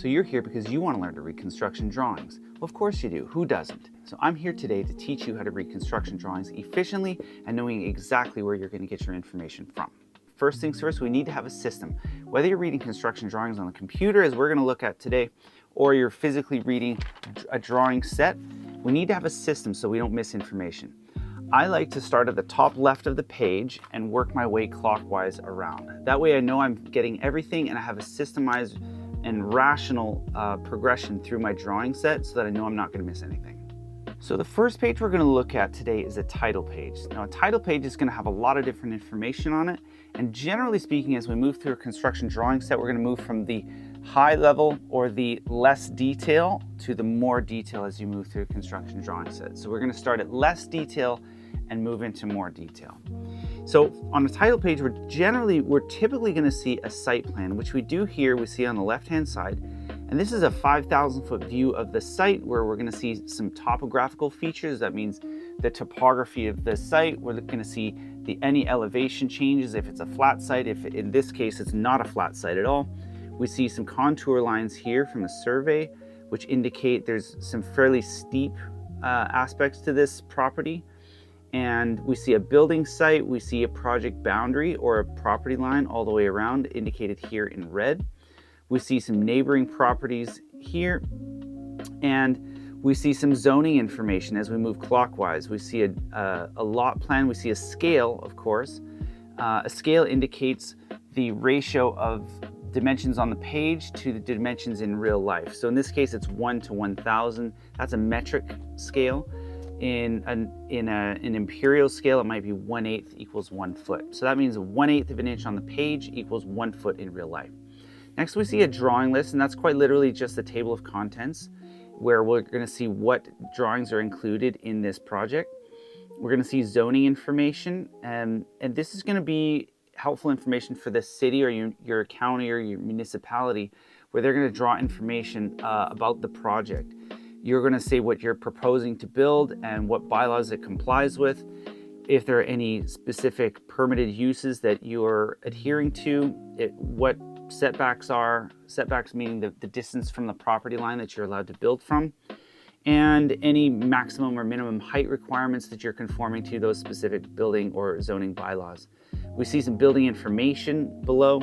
So you're here because you want to learn to read construction drawings. Well, of course you do. Who doesn't? So I'm here today to teach you how to read construction drawings efficiently and knowing exactly where you're going to get your information from. First things first, we need to have a system. Whether you're reading construction drawings on the computer, as we're going to look at today, or you're physically reading a drawing set, we need to have a system so we don't miss information. I like to start at the top left of the page and work my way clockwise around. That way I know I'm getting everything and I have a systemized and rational progression through my drawing set so that I know I'm not going to miss anything. So the first page we're going to look at today is a title page. Now a title page is going to have a lot of different information on it, and generally speaking, as we move through a construction drawing set, we're going to move from the high level or the less detail to the more detail as you move through a construction drawing set. So we're going to start at less detail and move into more detail. So on the title page, we're typically going to see a site plan, which we do here, we see on the left-hand side. And this is a 5,000-foot view of the site where we're going to see some topographical features. That means the topography of the site. We're going to see any elevation changes if it's a flat site. If in this case, it's not a flat site at all. We see some contour lines here from the survey, which indicate there's some fairly steep aspects to this property. And we see a building site, we see a project boundary or a property line all the way around, indicated here in red. We see some neighboring properties here, and we see some zoning information as we move clockwise. We see a lot plan, we see a scale, of course. A scale indicates the ratio of dimensions on the page to the dimensions in real life. So in this case, it's 1 to 1,000. That's a metric scale. In an imperial scale, it might be 1/8 equals 1 foot. So that means 1/8 of an inch on the page equals 1 foot in real life. Next, we see a drawing list, and that's quite literally just a table of contents where we're going to see what drawings are included in this project. We're going to see zoning information, and this is going to be helpful information for the city or your county or your municipality, where they're going to draw information about the project. You're going to say what you're proposing to build and what bylaws it complies with. If there are any specific permitted uses that you're adhering to, what setbacks are, setbacks meaning the distance from the property line that you're allowed to build from, and any maximum or minimum height requirements that you're conforming to those specific building or zoning bylaws. We see some building information below.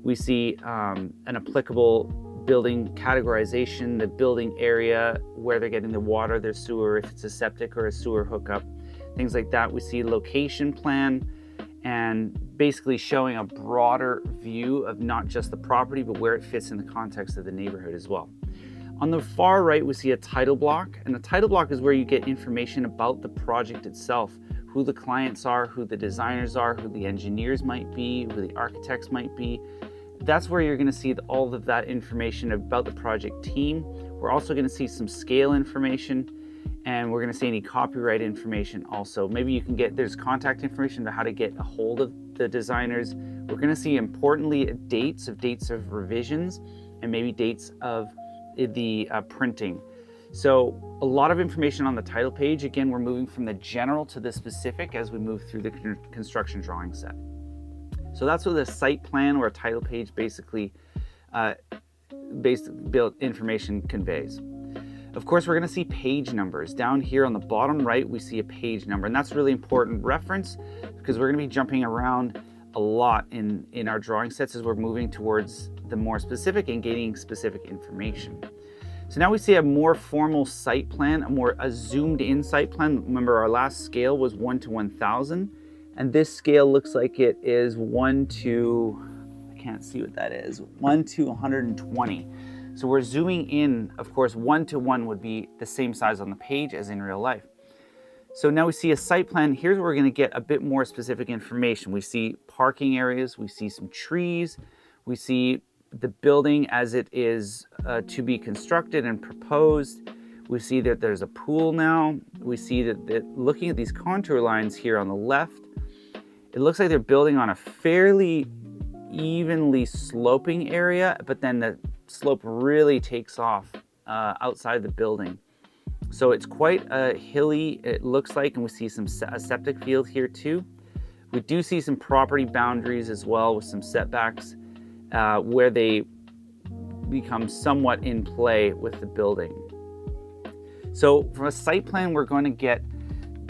We see an applicable building categorization, the building area, where they're getting the water, their sewer, if it's a septic or a sewer hookup, things like that. We see location plan, and basically showing a broader view of not just the property, but where it fits in the context of the neighborhood as well. On the far right, we see a title block, and the title block is where you get information about the project itself, who the clients are, who the designers are, who the engineers might be, who the architects might be. That's where you're going to see all of that information about the project team. We're also going to see some scale information, and we're going to see any copyright information also. Maybe there's contact information about how to get a hold of the designers. We're going to see, importantly, dates of revisions, and maybe dates of the printing. So a lot of information on the title page. Again, we're moving from the general to the specific as we move through the construction drawing set. So that's what a site plan or a title page basically built information conveys. Of course, we're going to see page numbers. Down here on the bottom right, we see a page number, and that's really important reference because we're going to be jumping around a lot in our drawing sets as we're moving towards the more specific and gaining specific information. So now we see a more formal site plan, a zoomed in site plan. Remember, our last scale was 1 to 1,000. And this scale looks like it is 1 to, I can't see what that is, 1 to 120. So we're zooming in. Of course, 1 to 1 would be the same size on the page as in real life. So now we see a site plan. Here's where we're going to get a bit more specific information. We see parking areas, we see some trees, we see the building as it is to be constructed and proposed. We see that there's a pool now. We see that looking at these contour lines here on the left, it looks like they're building on a fairly evenly sloping area, but then the slope really takes off outside the building. So it's quite hilly, it looks like, and we see a septic field here too. We do see some property boundaries as well with some setbacks where they become somewhat in play with the building. So from a site plan, we're going to get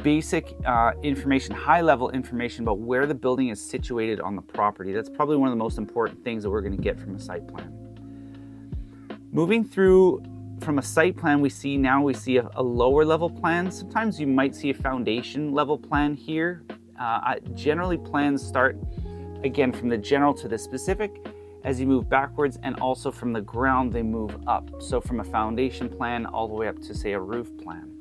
basic information, high-level information about where the building is situated on the property. That's probably one of the most important things that we're going to get from a site plan. Moving through from a site plan, we see a lower level plan. Sometimes you might see a foundation level plan here. Generally, plans start again from the general to the specific as you move backwards, and also from the ground they move up. So from a foundation plan all the way up to, say, a roof plan.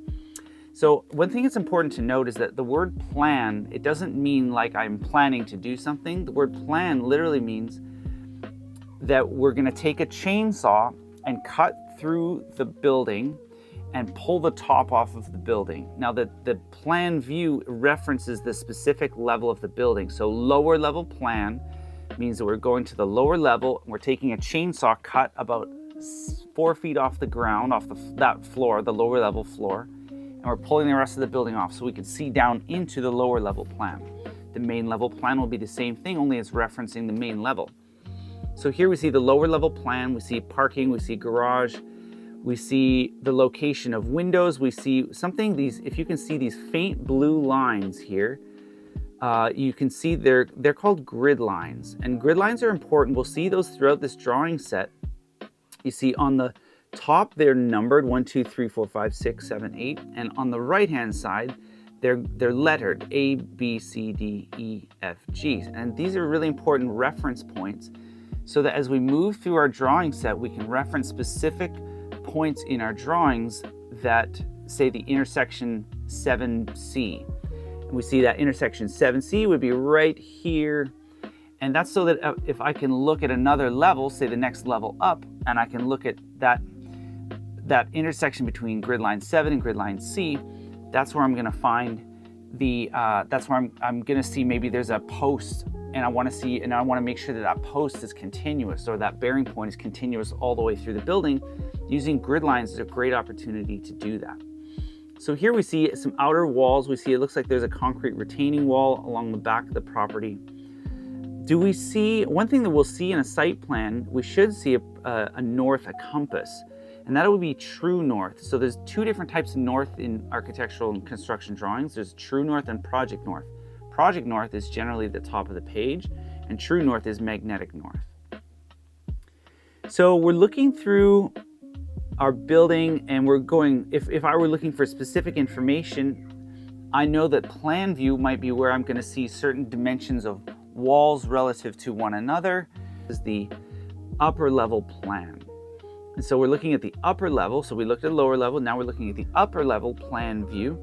So one thing that's important to note is that the word plan, it doesn't mean like I'm planning to do something. The word plan literally means that we're going to take a chainsaw and cut through the building and pull the top off of the building. Now the plan view references the specific level of the building. So lower level plan means that we're going to the lower level and we're taking a chainsaw cut about 4 feet off the ground, off that floor, the lower level floor, and we're pulling the rest of the building off so we can see down into the lower level plan. The main level plan will be the same thing, only it's referencing the main level. So here we see the lower level plan, we see parking, we see garage, we see the location of windows, we see something, if you can see these faint blue lines here, you can see they're called grid lines, and grid lines are important. We'll see those throughout this drawing set. You see on the top they're numbered 1, 2, 3, 4, 5, 6, 7, 8, and on the right hand side they're lettered A, B, C, D, E, F, G, and these are really important reference points so that as we move through our drawing set we can reference specific points in our drawings that say the intersection 7C. We see that intersection 7C would be right here, and that's so that if I can look at another level, say the next level up, and I can look at that intersection between grid line 7 and grid line C, that's where I'm going to find that's where I'm going to see maybe there's a post, and I want to make sure that post is continuous, or that bearing point is continuous all the way through the building. Using grid lines is a great opportunity to do that. So here we see some outer walls. We see it looks like there's a concrete retaining wall along the back of the property. Do we see, one thing that we'll see in a site plan, we should see a north, a compass, and that would be true north. So there's two different types of north in architectural and construction drawings. There's true north and project north. Project north is generally the top of the page, and true north is magnetic north. So we're looking through our building and we're going, if I were looking for specific information, I know that plan view might be where I'm going to see certain dimensions of walls relative to one another. This is the upper level plan. And so we're looking at the upper level. So we looked at lower level, now we're looking at the upper level plan view,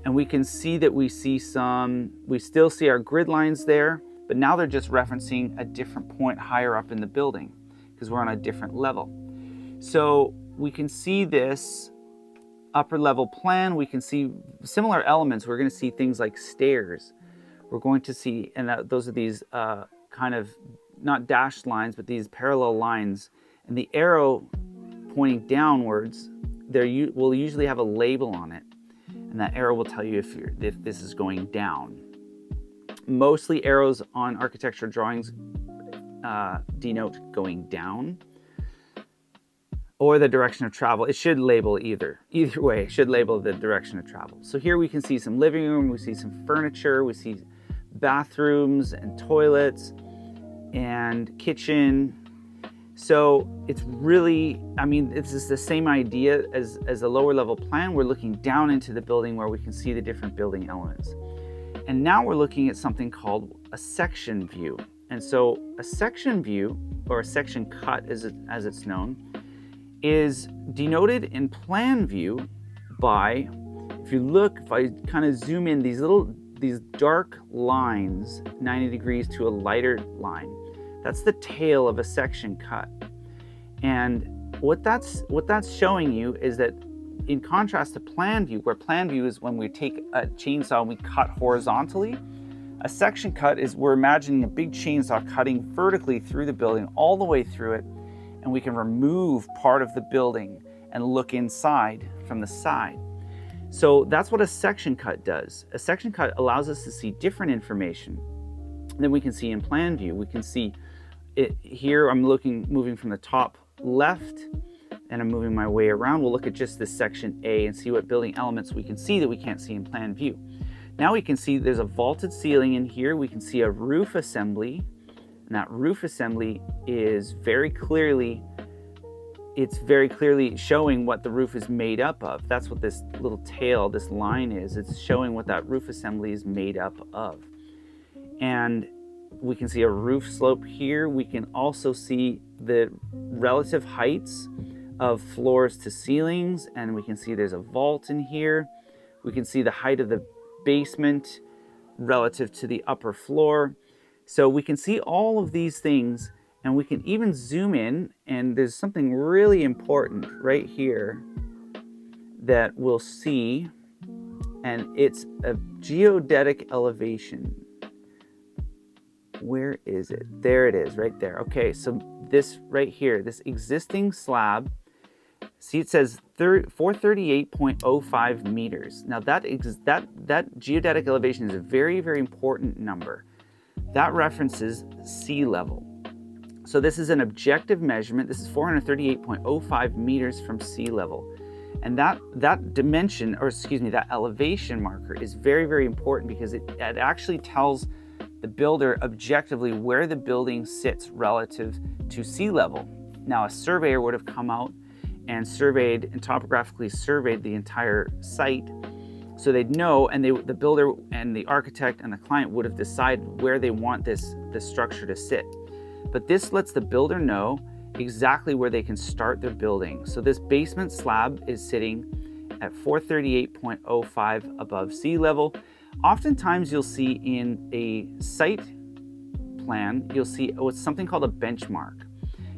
and we can see that we still see our grid lines there, but now they're just referencing a different point higher up in the building because we're on a different level. So we can see this upper level plan, we can see similar elements. We're going to see things like stairs. We're going to see, and those are these kind of not dashed lines, but these parallel lines. And the arrow pointing downwards, will usually have a label on it. And that arrow will tell you if this is going down. Mostly arrows on architectural drawings denote going down, or the direction of travel. It should label either way, it should label the direction of travel. So here we can see some living room, we see some furniture, we see bathrooms and toilets and kitchen. So it's really, it's just the same idea as a lower level plan. We're looking down into the building where we can see the different building elements. And now we're looking at something called a section view. And so a section view, or a section cut as it's known, is denoted in plan view by, if I kind of zoom in, these dark lines, 90 degrees to a lighter line, that's the tail of a section cut. And what that's showing you is that in contrast to plan view, where plan view is when we take a chainsaw and we cut horizontally, a section cut is we're imagining a big chainsaw cutting vertically through the building, all the way through it, and we can remove part of the building and look inside from the side. So that's what a section cut does. A section cut allows us to see different information than we can see in plan view. We can see it here. I'm moving from the top left, and I'm moving my way around, we'll look at just this section A and see what building elements we can see that we can't see in plan view. Now we can see there's a vaulted ceiling in here. We can see a roof assembly, and that roof assembly is very clearly showing what the roof is made up of. That's what this little tail, this line is. It's showing what that roof assembly is made up of. And we can see a roof slope here. We can also see the relative heights of floors to ceilings, and we can see there's a vault in here. We can see the height of the basement relative to the upper floor. So we can see all of these things, and we can even zoom in, and there's something really important right here that we'll see, and it's a geodetic elevation. Where is it? There it is, right there. Okay, so this right here, this existing slab, see it says 438.05 meters. Now that geodetic elevation is a very, very important number. That references sea level. So this is an objective measurement. This is 438.05 meters from sea level. And that dimension, or excuse me, that elevation marker is very, very important because it actually tells the builder objectively where the building sits relative to sea level. Now a surveyor would have come out and surveyed and topographically surveyed the entire site, so they'd know, and the builder and the architect and the client would have decided where they want this structure to sit. But this lets the builder know exactly where they can start their building. So this basement slab is sitting at 438.05 above sea level. Oftentimes you'll see in a site plan, you'll see what's something called a benchmark.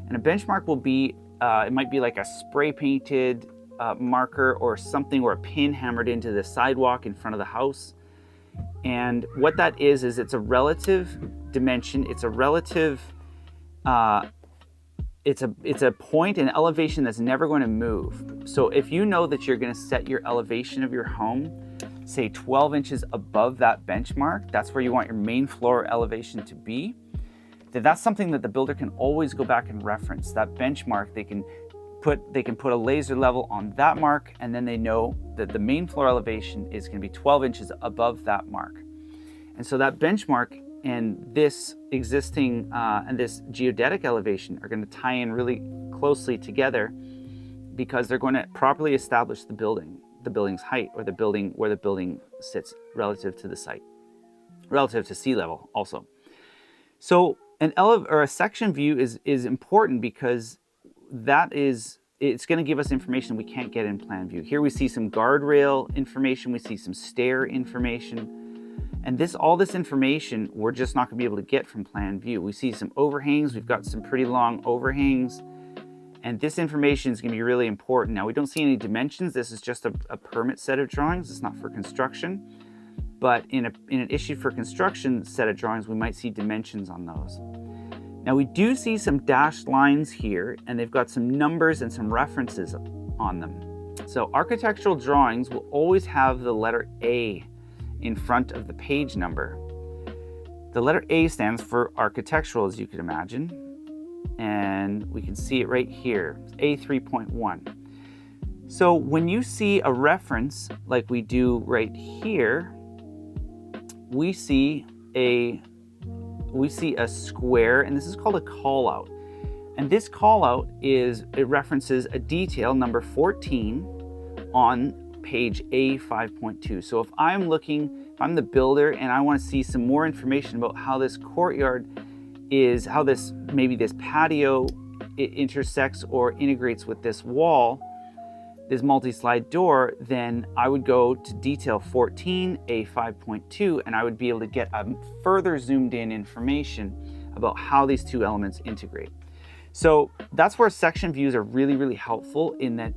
And a benchmark will be, it might be like a spray painted marker or something, or a pin hammered into the sidewalk in front of the house. And what that is it's a relative dimension. It's a relative, it's a point, an elevation that's never going to move. So if you know that you're going to set your elevation of your home, say 12 inches above that benchmark, that's where you want your main floor elevation to be, then that's something that the builder can always go back and reference. That benchmark, they can put a laser level on that mark, and then they know that the main floor elevation is going to be 12 inches above that mark. And so that benchmark and this existing and this geodetic elevation are going to tie in really closely together, because they're going to properly establish the building's height, or the building where the building sits relative to the site, relative to sea level also. So a section view is important, because it's going to give us information we can't get in plan view. Here we see some guardrail information, we see some stair information, and all this information we're just not going to be able to get from plan view. We see some overhangs, we've got some pretty long overhangs, and this information is going to be really important. Now we don't see any dimensions. This is just a permit set of drawings. It's not for construction, but in an issue for construction set of drawings, we might see dimensions on those. Now we do see some dashed lines here, and they've got some numbers and some references on them. So architectural drawings will always have the letter A in front of the page number. The letter A stands for architectural, as you could imagine, and we can see it right here, A3.1. So when you see a reference like we do right here, we see a square, and this is called a callout. And this callout it references a detail number 14 on page A5.2. So if I'm the builder and I want to see some more information about how this courtyard is, how this patio intersects or integrates with this wall, this multi-slide door, then I would go to detail 14, A5.2, and I would be able to get a further zoomed in information about how these two elements integrate. So that's where section views are really, really helpful, in that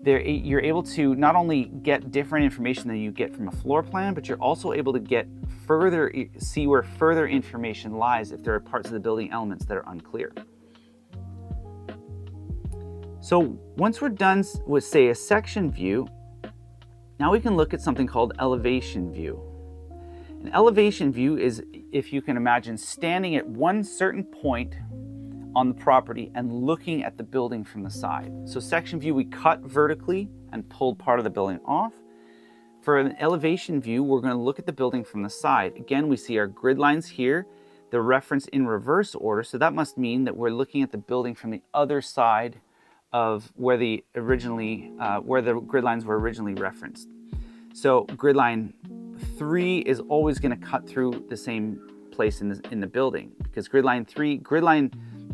you're able to not only get different information than you get from a floor plan, but you're also able to see where further information lies if there are parts of the building elements that are unclear. So once we're done with, say, a section view, now we can look at something called elevation view. An elevation view is, if you can imagine, standing at one certain point on the property and looking at the building from the side. So section view, we cut vertically and pulled part of the building off. For an elevation view, we're going to look at the building from the side. Again, we see our grid lines here, the reference in reverse order. So that must mean that we're looking at the building from the other side of where the grid lines were originally referenced. So grid line 3 is always going to cut through the same place in the building, because the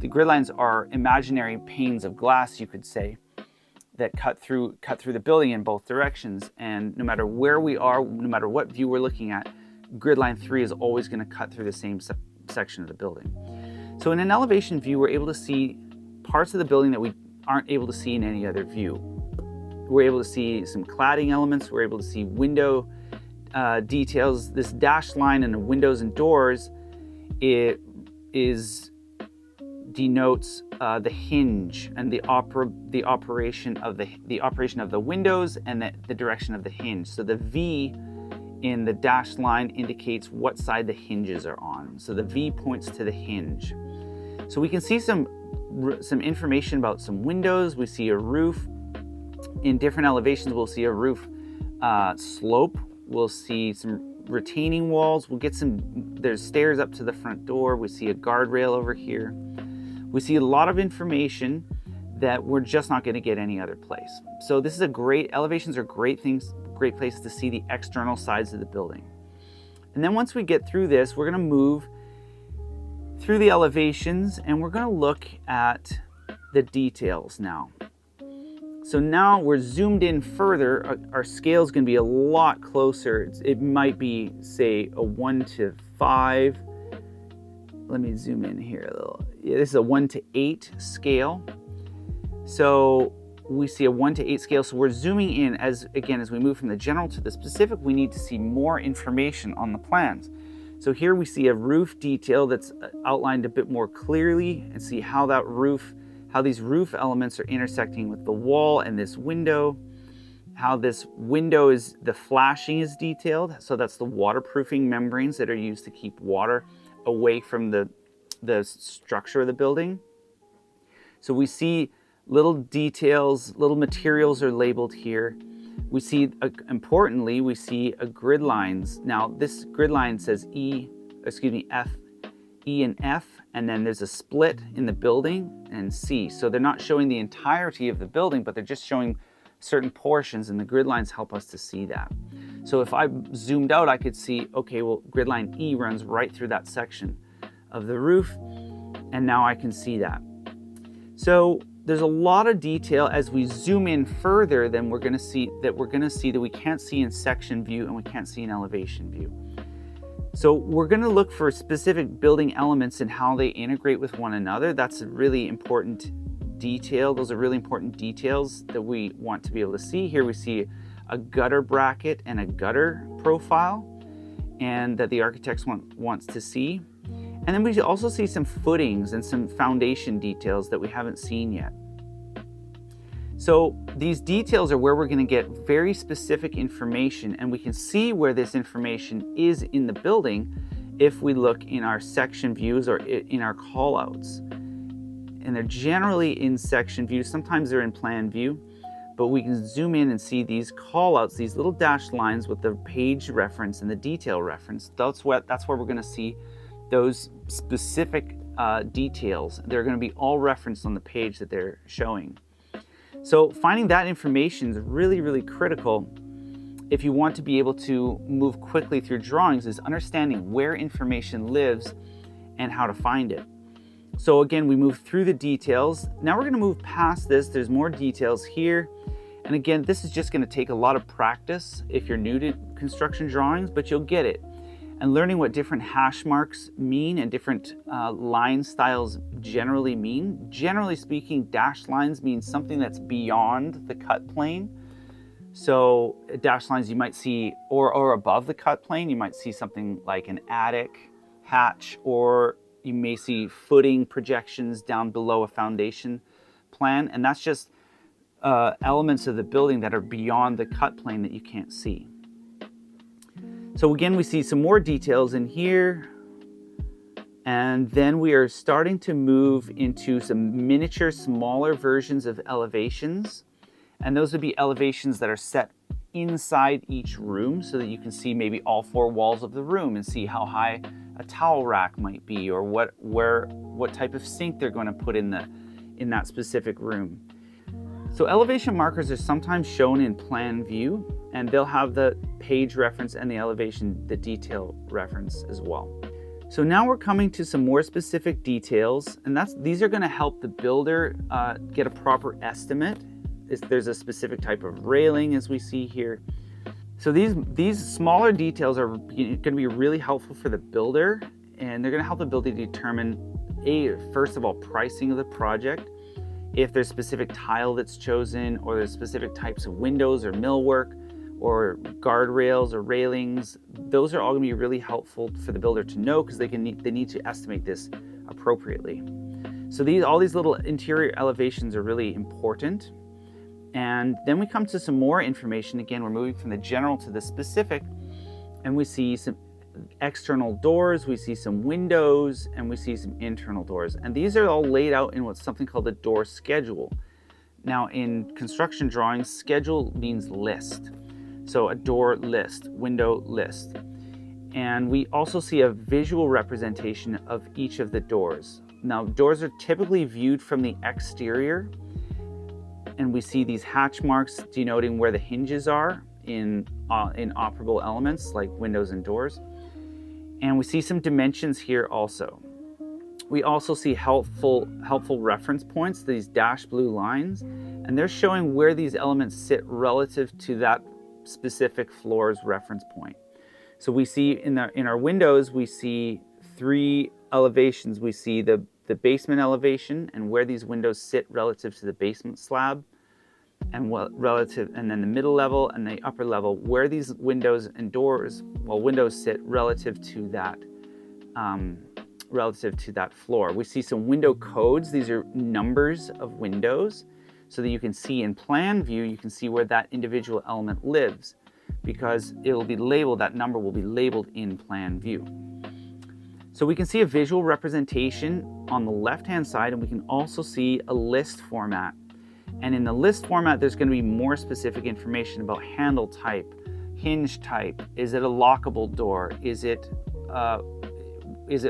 grid lines are imaginary panes of glass, you could say, that cut through the building in both directions. And no matter where we are, no matter what view we're looking at, grid line 3 is always going to cut through the same section of the building. So in an elevation view, we're able to see parts of the building that we aren't able to see in any other view. We're able to see some cladding elements. We're able to see window details. This dashed line in the windows and doors, it denotes the hinge and the operation of the windows and the direction of the hinge. So the V in the dashed line indicates what side the hinges are on. So the V points to the hinge. So we can see some information about some windows. We see a roof. In different elevations, we'll see a roof slope. We'll see some retaining walls. There's stairs up to the front door. We see a guardrail over here. We see a lot of information that we're just not going to get any other place. So this is elevations are great places to see the external sides of the building. And then once we get through this, we're going to move through the elevations and we're going to look at the details now. So now we're zoomed in further. Our scale is going to be a lot closer. It might be, say, a 1:5. Let me zoom in here a little. Yeah, this is a 1:8 scale. So we see a 1:8 scale. So we're zooming in as we move from the general to the specific, we need to see more information on the plans. So here we see a roof detail that's outlined a bit more clearly, and see how these roof elements are intersecting with the wall and this window. How this window the flashing is detailed. So that's the waterproofing membranes that are used to keep water away from the structure of the building. So we see little details, little materials are labeled here. We see, importantly, we see a grid lines. Now this grid line says E and F, and then there's a split in the building and C. So they're not showing the entirety of the building, but they're just showing certain portions, and the grid lines help us to see that. So if I zoomed out, I could see, okay, well, grid line E runs right through that section of the roof, and now I can see that. So there's a lot of detail. As we zoom in further, then we're going to see that we can't see in section view and we can't see in elevation view. So we're going to look for specific building elements and how they integrate with one another. That's a really important detail. Those are really important details that we want to be able to see. Here we see a gutter bracket and a gutter profile, and that the architect wants to see. And then we also see some footings and some foundation details that we haven't seen yet. So these details are where we're going to get very specific information, and we can see where this information is in the building if we look in our section views or in our callouts. And they're generally in section view. Sometimes they're in plan view, but we can zoom in and see these callouts, these little dashed lines with the page reference and the detail reference. That's where we're going to see those specific details. They're going to be all referenced on the page that they're showing. So finding that information is really, really critical if you want to be able to move quickly through drawings, is understanding where information lives and how to find it. So again, we move through the details. Now we're going to move past this. There's more details here. And again, this is just going to take a lot of practice if you're new to construction drawings, but you'll get it. And learning what different hash marks mean and different line styles generally mean. Generally speaking, dashed lines mean something that's beyond the cut plane. So dashed lines you might see, or above the cut plane, you might see something like an attic, hatch, or you may see footing projections down below a foundation plan. And that's just elements of the building that are beyond the cut plane that you can't see. So again, we see some more details in here. And then we are starting to move into some miniature, smaller versions of elevations. And those would be elevations that are set inside each room so that you can see maybe all 4 walls of the room and see how high a towel rack might be, or what type of sink they're going to put in that specific room. So elevation markers are sometimes shown in plan view, and they'll have the page reference and the elevation, the detail reference as well. So now we're coming to some more specific details, and these are going to help the builder get a proper estimate. There's a specific type of railing, as we see here. So these smaller details are going to be really helpful for the builder, and they're going to help the builder determine, first of all, pricing of the project, if there's specific tile that's chosen, or there's specific types of windows or millwork, or guardrails or railings. Those are all going to be really helpful for the builder to know, because they need to estimate this appropriately. So all these little interior elevations are really important. And then we come to some more information. Again, we're moving from the general to the specific, and we see some external doors, we see some windows, and we see some internal doors. And these are all laid out in what's something called a door schedule. Now, in construction drawings, schedule means list. So a door list, window list. And we also see a visual representation of each of the doors. Now, doors are typically viewed from the exterior, and we see these hatch marks denoting where the hinges are in operable elements like windows and doors. And we see some dimensions here also. We also see helpful reference points, these dashed blue lines, and they're showing where these elements sit relative to that specific floor's reference point. So we see in our windows, we see 3 elevations. We see the basement elevation and where these windows sit relative to the basement slab, and then the middle level and the upper level, where these windows and doors, windows sit relative to that floor. We see some window codes. These are numbers of windows, so that you can see in plan view, you can see where that individual element lives, because it will be labeled, that number will be labeled in plan view. So we can see a visual representation on the left-hand side, and we can also see a list format. And in the list format, there's going to be more specific information about handle type, hinge type. Is it a lockable door? Is it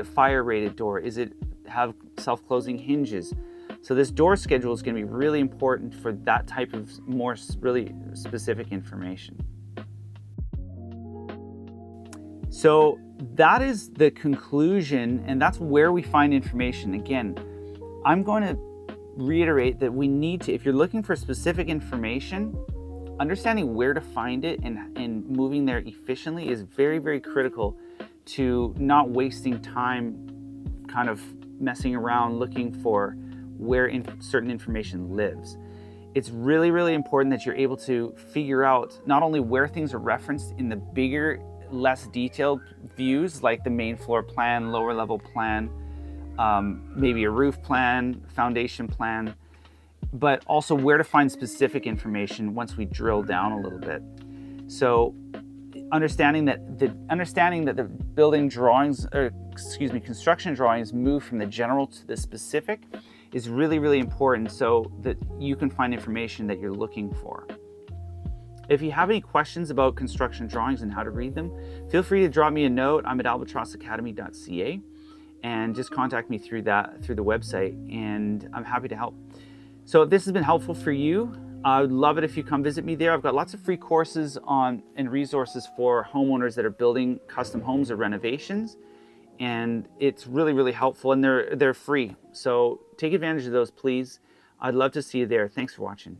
fire-rated door? Is it have self-closing hinges? So this door schedule is going to be really important for that type of more really specific information. So that is the conclusion, and that's where we find information. Again, I'm going to reiterate that we need to, if you're looking for specific information, understanding where to find it and moving there efficiently is very, very critical to not wasting time kind of messing around looking for where certain information lives. It's really, really important that you're able to figure out not only where things are referenced in the bigger, less detailed views, like the main floor plan, lower level plan, maybe a roof plan, foundation plan, but also where to find specific information once we drill down a little bit. So understanding that the building drawings, construction drawings move from the general to the specific is really, really important, so that you can find information that you're looking for. If you have any questions about construction drawings and how to read them, feel free to drop me a note. I'm at albatrossacademy.ca, and just contact me through the website, and I'm happy to help. So if this has been helpful for you, I would love it if you come visit me there. I've got lots of free courses and resources for homeowners that are building custom homes or renovations, and it's really, really helpful, and they're free. So take advantage of those, please. I'd love to see you there. Thanks for watching.